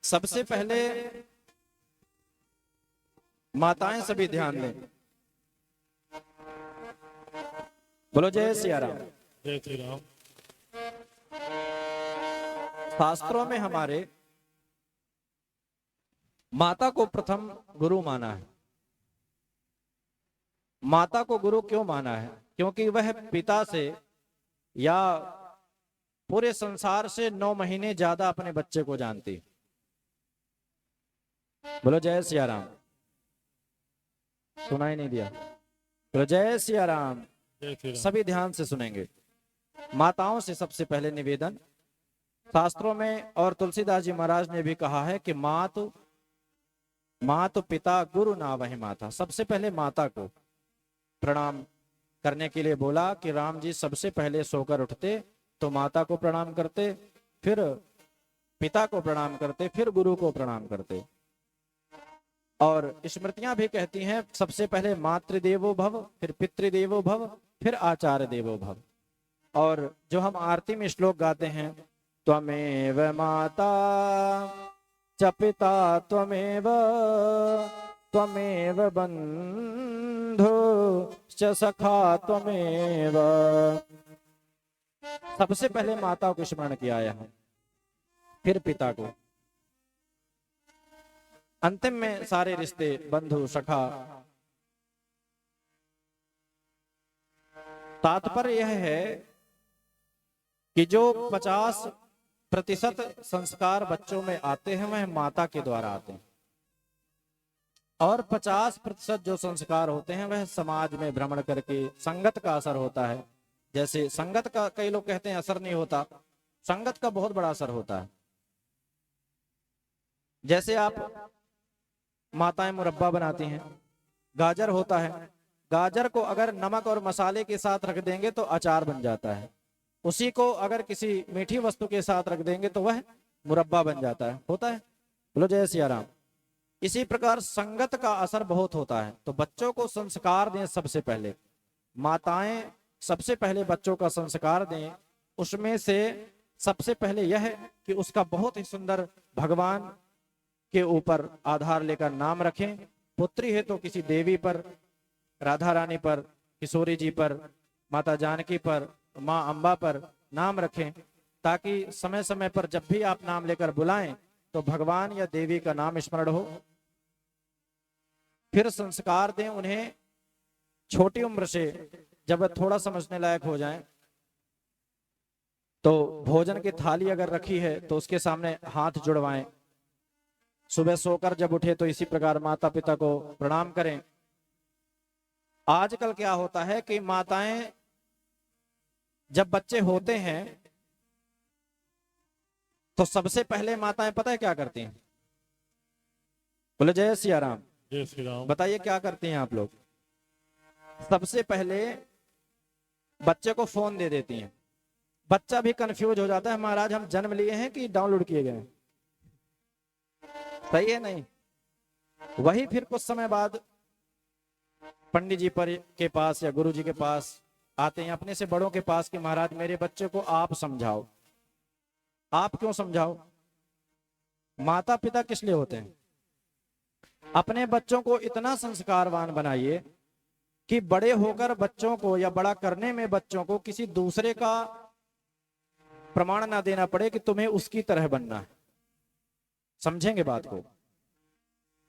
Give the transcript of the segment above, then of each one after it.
सबसे पहले माताएं सभी ध्यान दें। बोलो जय सिया राम। जय श्री राम। शास्त्रों में हमारे माता को प्रथम गुरु माना है। माता को गुरु क्यों माना है? क्योंकि वह पिता से या पूरे संसार से 9 महीने ज्यादा अपने बच्चे को जानती है। बोलो जय सिया राम। सुनाई नहीं दिया? बोलो जय सिया राम। जय श्री राम। सभी ध्यान से सुनेंगे। माताओं से सबसे पहले निवेदन, शास्त्रों में और तुलसीदास जी महाराज ने भी कहा है कि मातु पिता गुरु ना वही माता। सबसे पहले माता को प्रणाम करने के लिए बोला कि राम जी सबसे पहले सोकर उठते तो माता को प्रणाम करते, फिर पिता को प्रणाम करते, फिर गुरु को प्रणाम करते। और स्मृतियां भी कहती हैं सबसे पहले मातृदेवो भव, फिर पितृदेवो भव, फिर आचार्य देवो भव। और जो हम आरती में श्लोक गाते हैं, त्वमेव माता च पिता त्वमेव त्वमेव बंधु च सखा त्वमेव। सबसे पहले माता को स्मरण किया है, फिर पिता को, अंतिम में सारे रिश्ते बंधु सखा। तात्पर्य यह है कि जो 50% संस्कार बच्चों में आते हैं वह माता के द्वारा आते हैं, और 50% जो संस्कार होते हैं वह समाज में भ्रमण करके संगत का असर होता है। जैसे संगत का कई लोग कहते हैं असर नहीं होता, संगत का बहुत बड़ा असर होता है। जैसे आप माताएं मुरब्बा बनाती हैं, गाजर होता है, गाजर को अगर नमक और मसाले के साथ रख देंगे तो अचार बन जाता है, उसी को अगर किसी मीठी वस्तु के साथ रख देंगे तो वह मुरब्बा बन जाता है, होता है। बोलो जय सिया राम। इसी प्रकार संगत का असर बहुत होता है। तो बच्चों को संस्कार दें सबसे पहले, माताएं सबसे पहले बच्चों का संस्कार दें। उसमें से सबसे पहले यह कि उसका बहुत ही सुंदर भगवान के ऊपर आधार लेकर नाम रखें। पुत्री है तो किसी देवी पर, राधा रानी पर, किशोरी जी पर, माता जानकी पर, माँ अम्बा पर नाम रखें, ताकि समय समय पर जब भी आप नाम लेकर बुलाएं तो भगवान या देवी का नाम स्मरण हो। फिर संस्कार दें उन्हें छोटी उम्र से, जब थोड़ा समझने लायक हो जाएं तो भोजन की थाली अगर रखी है तो उसके सामने हाथ जुड़वाएं। सुबह सोकर जब उठे तो इसी प्रकार माता पिता को प्रणाम करें। आजकल क्या होता है कि माताएं जब बच्चे होते हैं तो सबसे पहले माताएं पता है क्या करती हैं? बोले जय सिया राम। जय श्री राम। बताइए क्या करती हैं आप लोग? सबसे पहले बच्चे को फोन दे देती हैं। बच्चा भी कंफ्यूज हो जाता है, महाराज हम जन्म लिए हैं कि डाउनलोड किए गए हैं? सही है नहीं? वही फिर कुछ समय बाद पंडित जी पर के पास या गुरु जी के पास आते हैं, अपने से बड़ों के पास, कि महाराज मेरे बच्चे को आप समझाओ। आप क्यों समझाओ? माता पिता किस लिए होते हैं? अपने बच्चों को इतना संस्कारवान बनाइए कि बड़े होकर बच्चों को या बड़ा करने में बच्चों को किसी दूसरे का प्रमाण ना देना पड़े कि तुम्हें उसकी तरह बनना है। समझेंगे बात को?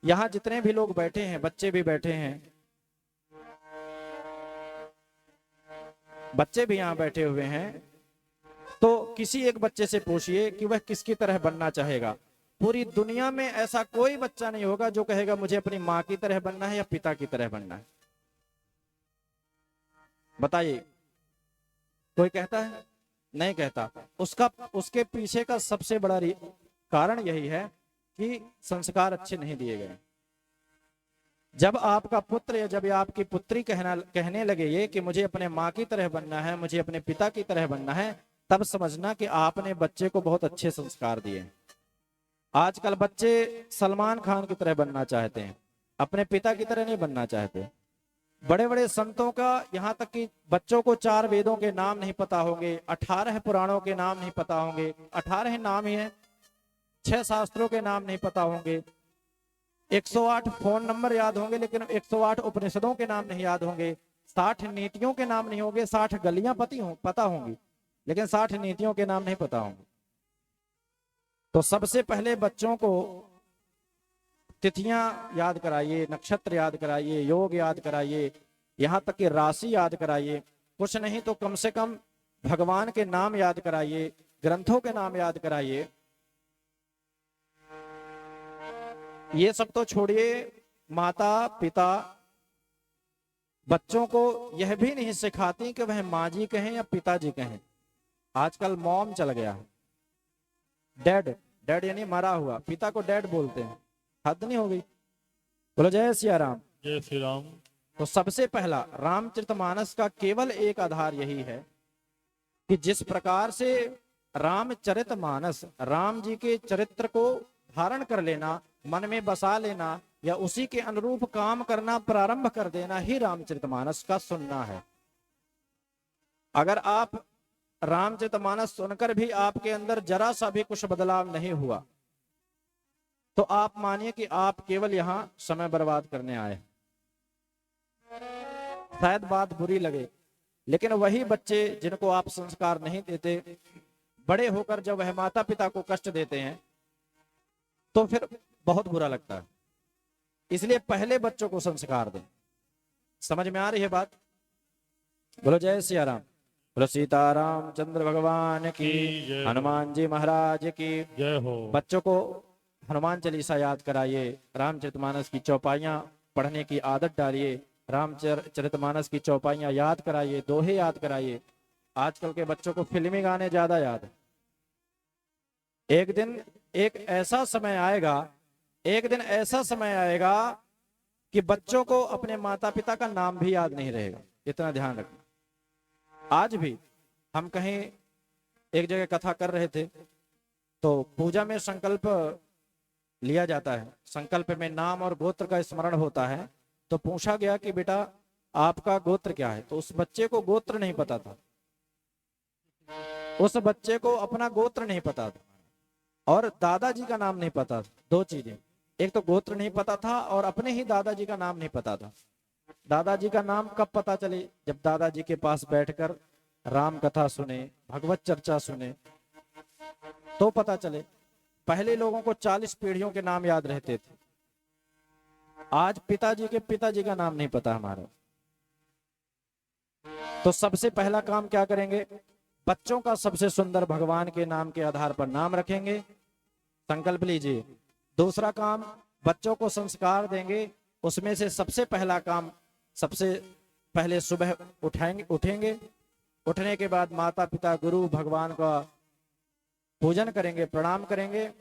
यहां जितने भी लोग बैठे हैं, बच्चे भी बैठे हैं, बच्चे भी यहां बैठे हुए हैं, तो किसी एक बच्चे से पूछिए कि वह किसकी तरह बनना चाहेगा। पूरी दुनिया में ऐसा कोई बच्चा नहीं होगा जो कहेगा मुझे अपनी माँ की तरह बनना है या पिता की तरह बनना है। बताइए, कोई कहता है? नहीं कहता। उसके पीछे का सबसे बड़ा कारण यही है कि संस्कार अच्छे नहीं दिए गए। जब आपका पुत्र या जब आपकी पुत्री कहने लगे ये कि मुझे अपने माँ की तरह बनना है, मुझे अपने पिता की तरह बनना है, तब समझना कि आपने बच्चे को बहुत अच्छे संस्कार दिए। आजकल बच्चे सलमान खान की तरह बनना चाहते हैं, अपने पिता की तरह नहीं बनना चाहते। बड़े बड़े संतों का, यहाँ तक कि बच्चों को 4 वेदों के नाम नहीं पता होंगे, 18 पुराणों के नाम नहीं पता होंगे। 18 नाम ही है, 6 शास्त्रों के नाम नहीं पता होंगे, 108 फोन नंबर याद होंगे लेकिन 108 उपनिषदों के नाम नहीं याद होंगे, 60 नीतियों के नाम नहीं होंगे, 60 गलियां पता होंगी लेकिन 60 नीतियों के नाम नहीं पता होंगे। तो सबसे पहले बच्चों को तिथियां याद कराइए, नक्षत्र याद कराइए, योग याद कराइए, यहां तक कि राशि याद कराइए। कुछ नहीं तो कम से कम भगवान के नाम याद कराइए, ग्रंथों के नाम याद कराइए। ये सब तो छोड़िए, माता पिता बच्चों को यह भी नहीं सिखाती कि वह माँ जी कहें या पिताजी कहें। आजकल मॉम चल गया है, डैड, डैड यानी मरा हुआ, पिता को डैड बोलते हैं। हद नहीं हो गई? बोलो जय सिया राम। जय श्री राम। तो सबसे पहला रामचरितमानस का केवल एक आधार यही है कि जिस प्रकार से रामचरितमानस, राम जी के चरित्र को धारण कर लेना, मन में बसा लेना या उसी के अनुरूप काम करना प्रारंभ कर देना ही रामचरितमानस का सुनना है। अगर आप रामचरितमानस सुनकर भी आपके अंदर जरा सा भी कुछ बदलाव नहीं हुआ तो आप मानिए कि आप केवल यहां समय बर्बाद करने आए। शायद बात बुरी लगे लेकिन वही बच्चे जिनको आप संस्कार नहीं देते, बड़े होकर जब वह माता पिता को कष्ट देते हैं तो फिर बहुत बुरा लगता है। इसलिए पहले बच्चों को संस्कार दें। समझ में आ रही है बात? बोलो जय सिया राम। बोलो सीताराम चंद्र भगवान की, जय। हनुमान जी महाराज की जय हो। बच्चों को हनुमान चालीसा याद कराइए, रामचरितमानस की चौपाइयां पढ़ने की आदत डालिए, रामचरितमानस की चौपाइयां याद कराइए, दोहे याद कराइए। आजकल के बच्चों को फिल्मी गाने ज्यादा याद है। एक दिन ऐसा समय आएगा कि बच्चों को अपने माता पिता का नाम भी याद नहीं रहेगा। इतना ध्यान रखना। आज भी हम कहीं एक जगह कथा कर रहे थे तो पूजा में संकल्प लिया जाता है, संकल्प में नाम और गोत्र का स्मरण होता है। तो पूछा गया कि बेटा आपका गोत्र क्या है? तो उस बच्चे को गोत्र नहीं पता था, उस बच्चे को अपना गोत्र नहीं पता था और दादाजी का नाम नहीं पता था। दो चीजें, एक तो गोत्र नहीं पता था और अपने ही दादाजी का नाम नहीं पता था। दादाजी का नाम कब पता चले? जब दादाजी के पास बैठकर राम कथा सुने, भगवत चर्चा सुने तो पता चले। पहले लोगों को 40 पीढ़ियों के नाम याद रहते थे, आज पिताजी के पिताजी का नाम नहीं पता हमारा। तो सबसे पहला काम क्या करेंगे? बच्चों का सबसे सुंदर भगवान के नाम के आधार पर नाम रखेंगे, संकल्प लीजिए। दूसरा काम, बच्चों को संस्कार देंगे। उसमें से सबसे पहला काम, सबसे पहले सुबह उठेंगे, उठने के बाद माता पिता गुरु भगवान का पूजन करेंगे, प्रणाम करेंगे।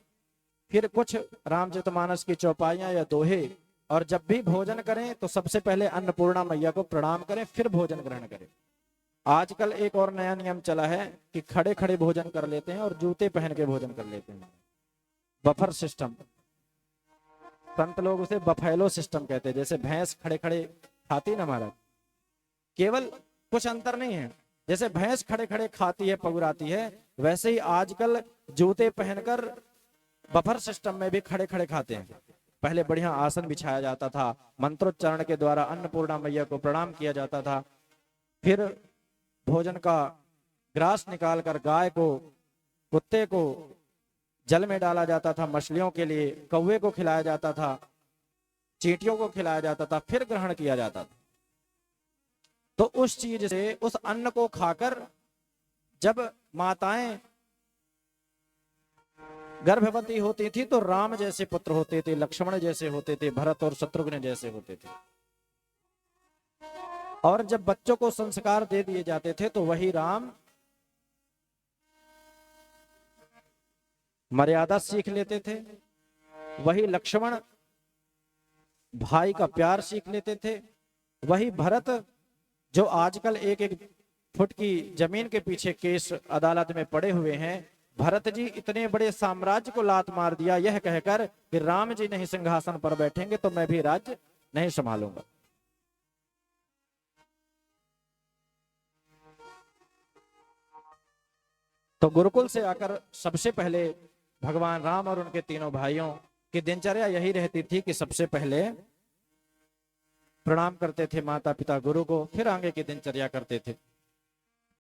फिर कुछ रामचरितमानस की चौपाइयां या दोहे, और जब भी भोजन करें तो सबसे पहले अन्नपूर्णा मैया को प्रणाम करें, फिर भोजन ग्रहण करें। आजकल एक और नया नियम चला है कि खड़े खड़े भोजन कर लेते हैं और जूते पहन के भोजन कर लेते हैं। बफर सिस्टम, संत लोग उसे बफेलो सिस्टम कहते हैं। जैसे भैंस खड़े खड़े खाती ना महाराज, केवल कुछ अंतर नहीं है। जैसे भैंस खड़े खड़े खाती है, पगुराती है, वैसे ही आजकल जूते पहनकर बफर सिस्टम में भी खड़े खड़े खाते हैं। पहले बढ़िया आसन बिछाया जाता था, मंत्रोच्चारण के द्वारा अन्नपूर्णा मैया को प्रणाम किया जाता था। फिर भोजन का ग्रास निकालकर गाय को, कुत्ते को जल में डाला जाता था, मछलियों के लिए कौवे को खिलाया जाता था, चींटियों को खिलाया जाता था, फिर ग्रहण किया जाता था। तो उस चीज से, उस अन्न को खाकर जब माताएं गर्भवती होती थी तो राम जैसे पुत्र होते थे, लक्ष्मण जैसे होते थे, भरत और शत्रुघ्न जैसे होते थे। और जब बच्चों को संस्कार दे दिए जाते थे तो वही राम मर्यादा सीख लेते थे, वही लक्ष्मण भाई का प्यार सीख लेते थे, वही भरत जो आजकल एक एक फुट की जमीन के पीछे केस अदालत में पड़े हुए हैं, भरत जी इतने बड़े साम्राज्य को लात मार दिया यह कहकर कि राम जी नहीं सिंहासन पर बैठेंगे तो मैं भी राज्य नहीं संभालूंगा। तो गुरुकुल से आकर सबसे पहले भगवान राम और उनके तीनों भाइयों की दिनचर्या यही रहती थी कि सबसे पहले प्रणाम करते थे माता पिता गुरु को, फिर आगे की दिनचर्या करते थे।